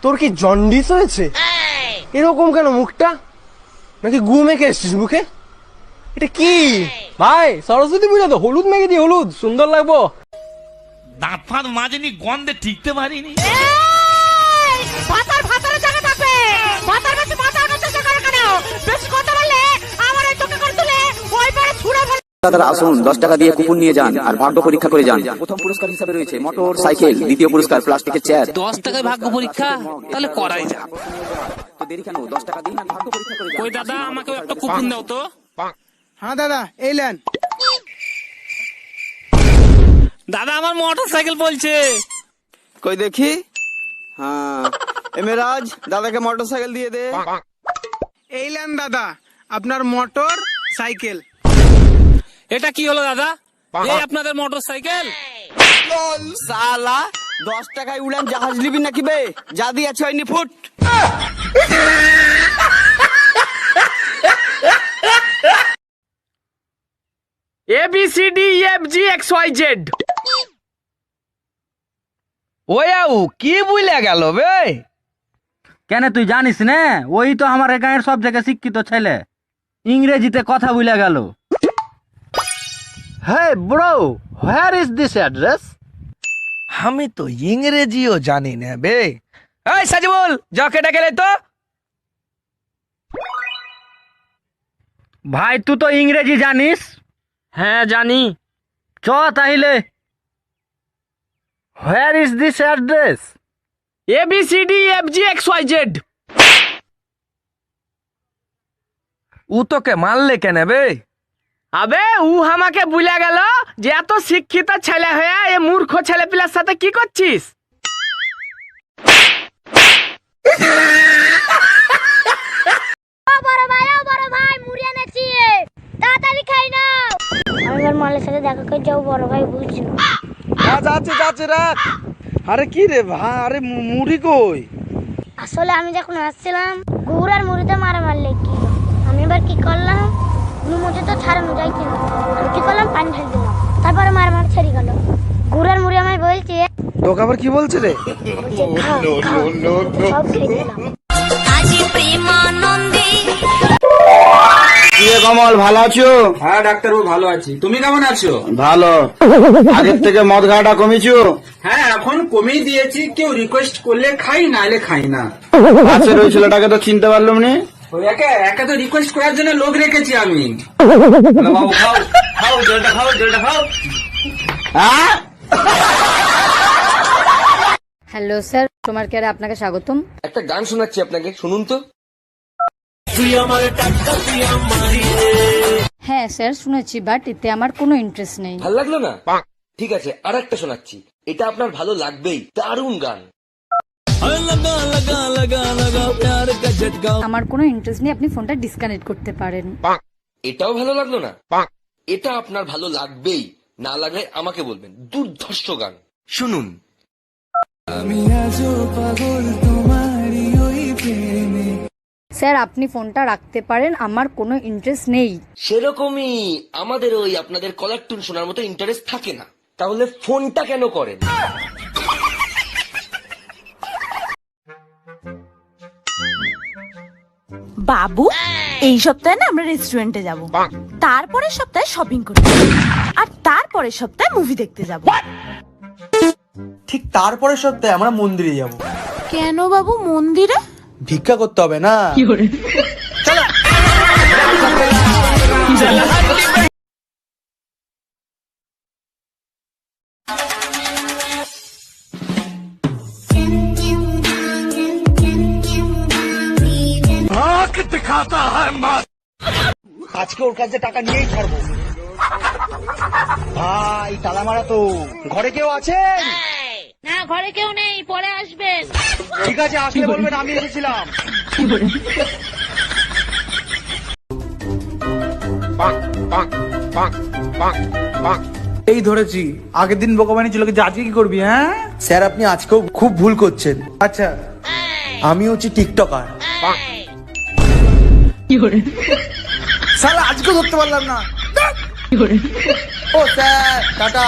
তোর কি জন্ডিস হয়েছে? এরকম কেন মুখটা? নাকি গু মেখে এসছিস মুখে? এটা কি ভাই? সরস্বতী পূজা তো, হলুদ মেখে দি, হলুদ সুন্দর লাগবো। দাঁত ফাঁত মাজেনি, গন্ধে ঠিকতে পারিনি। দাদা আসুন, 10 টাকা দিয়ে কুপন নিয়ে যান আর ভাগ্য পরীক্ষা করে যান। প্রথম পুরস্কার হিসাবে রয়েছে মোটর সাইকেল, দ্বিতীয় পুরস্কার প্লাস্টিকের চেয়ার। 10 টাকায় ভাগ্য পরীক্ষা, তাহলে করাই যাক। তো দেরি কেন, 10 টাকা দিন আর ভাগ্য পরীক্ষা করে যান। ওই দাদা, আমাকে একটা কুপন দাও তো। হ্যাঁ দাদা, এই নেন। দাদা, আমার মোটর সাইকেল বলছে। কই দেখি। হ্যাঁ, এমেরাজ, দাদাকে মোটর সাইকেল দিয়ে দে। এই নেন দাদা, আপনার মোটর সাইকেল। এটা কি হলো দাদা? এই আপনাদের মোটর সাইকেল? সালা, 10 টাকায় উড়ান জাহাজ নিবি নাকি বে? যা দিয়েছ হয়নি ফুট। ABCDEFGXYZ। ওয়াও, কি বুঝলে গেল বে? কেন তুই জানিস না? ওই তো আমার গাঁয়ের সব থেকে শিক্ষিত ছেলে, ইংরেজিতে কথা বলে গেল। Hey bro, where is this address? আমি তো ইংরেজিও জানি না বে। এই সাজিবুল, যাকে ডেকে লে তো। ভাই তুই তো ইংরেজি জানিস? হ্যাঁ জানি। চ তাইলে। Where is this address? ABCDEFGXYZ। ও তোকে মারলে কেন বে? আবে ও আমাকে বুঝে গেল যে এত শিক্ষিত ছেলে হয়ে এ মূর্খ ছেলে পিলার সাথে কি করছিস? বড় ভাই মুড়ি এনেছি, তাড়াতাড়ি খাই না। আমি এবার মালের সাথে দেখা করে যাও, বড় ভাই বুঝছো। যাচ্ছে রাখ। আরে কি রে ভাই, আরে মুড়ি কই? আসলে আমি যখন আসছিলাম, গুড় আর মুড়িতে মারামারি লেগে আমি এবার কি করলাম, মুড়ি তো ছাড়ানো যাইছিল, আমি কি করলাম, পানি ঢেলে দিলাম, তারপরে মারামারি ছেড়ে গেল। গুড় আর মুড়ি আমায় বলছে, তোকে আবার কি বলছে রে? সব খেয়ে দিলাম। কমল, ভালো আছো? হ্যাঁ ডাক্তারবাবু, ভালো আছি। তুমি কেমন আছো? ভালো। আগের থেকে মদ খাওয়াটা কমিয়েছো? হ্যাঁ, এখন কমিয়ে দিয়েছি। কেউ রিকোয়েস্ট করলে খাই, নাহলে খাই না। আচ্ছা, ওই ছেলেটাকে তো চিনতে পারলাম না। ওই একে তো রিকোয়েস্ট করার জন্য লোক রেখেছি আমি। বাবু খাও, খাও জলটা, খাও জলটা, খাও। হ্যাঁ, হ্যালো স্যার, তোমার কেয়ারে আপনাকে স্বাগতম। একটা গান শোনাচ্ছি আপনাকে, শুনুন তো। হ্যাঁ স্যার শুনেছি, বাট এতে আমার কোনো ইন্টারেস্ট নেই। ভালো লাগলো না? ঠিক আছে, আর একটা শোনাচ্ছি, এটা আপনার ভালো লাগবেই। দারুণ গান। আমার কোনো ইন্টারেস্ট নেই, আপনি ফোনটা ডিসকানেক্ট করতে পারেন। এটাও ভালো লাগলো না? এটা আপনার ভালো লাগবেই, না লাগলে আমাকে বলবেন। দুর্ধর্ষ গান, শুনুন। স্যার আপনি ফোনটা রাখতে পারেন, আমার কোনো ইন্টারেস্ট নেই। সেরকমই আমাদের ওই আপনাদের কলার টুন শোনার মতো ইন্টারেস্ট থাকে না। তাহলে ফোনটা কেন করেন? বাবু, এই সপ্তাহে না আমরা রেস্টুরেন্টে যাব, তারপরের সপ্তাহে শপিং করতে যাব, আর তারপরের সপ্তাহে মুভি দেখতে যাব। ঠিক তারপরের সপ্তাহে আমরা মন্দিরে যাব। কেন বাবু মন্দিরে? ভিক্ষা করতে হবে না? আজকে ওর কাছে টাকা নিয়েই ছাড়বো। ভাই তালা মারা তো, ঘরে কেউ আছেন? না, ঘরে কেউ নেই, পরে আসবেন। ঠিক আছে, আসলে বলবেন আমি এসেছিলাম। এই ধরেছি, আগের দিন বোকা বানিয়েছিল, আজকে কি করবি? হ্যাঁ স্যার, আপনি আজকেও খুব ভুল করছেন। আচ্ছা, আমি হচ্ছি টিকটকার। স্যার আজকেও ধরতে পারলাম না। ও স্যার, টাটা।